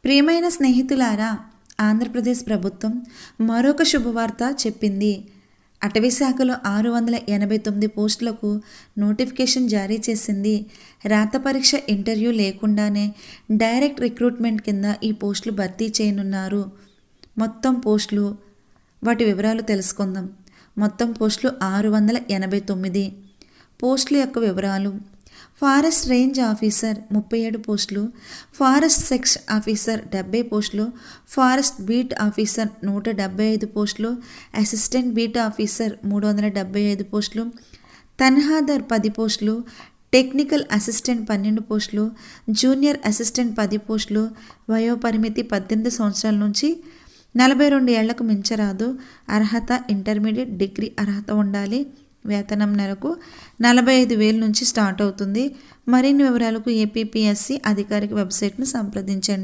ప్రియమైన స్నేహితులారా, ఆంధ్రప్రదేశ్ ప్రభుత్వం మరొక శుభవార్త చెప్పింది. అటవీ శాఖలో 689 పోస్టులకు నోటిఫికేషన్ జారీ చేసింది. రాత పరీక్ష, ఇంటర్వ్యూ లేకుండానే డైరెక్ట్ రిక్రూట్మెంట్ కింద ఈ పోస్టులు భర్తీ చేయనున్నారు. మొత్తం పోస్టులు, వాటి వివరాలు తెలుసుకుందాం. మొత్తం పోస్టులు 689. పోస్టుల యొక్క వివరాలు: ఫారెస్ట్ రేంజ్ ఆఫీసర్ 37 పోస్టులు, ఫారెస్ట్ సెక్షన్ ఆఫీసర్ 70 పోస్టులు, ఫారెస్ట్ బీట్ ఆఫీసర్ 175 పోస్టులు, అసిస్టెంట్ బీట్ ఆఫీసర్ 375 పోస్టులు, తన్హాదర్ 10 పోస్టులు, టెక్నికల్ అసిస్టెంట్ 12 పోస్టులు, జూనియర్ అసిస్టెంట్ 10 పోస్టులు. వయోపరిమితి 18 సంవత్సరాల నుంచి 42 ఏళ్లకు మించరాదు. అర్హత ఇంటర్మీడియట్ డిగ్రీ అర్హత ఉండాలి. వేతనం నెలకు 45,000 నుంచి స్టార్ట్ అవుతుంది. మరిన్ని వివరాలకు ఏపీపీఎస్సీ అధికారిక వెబ్సైట్ను సంప్రదించండి.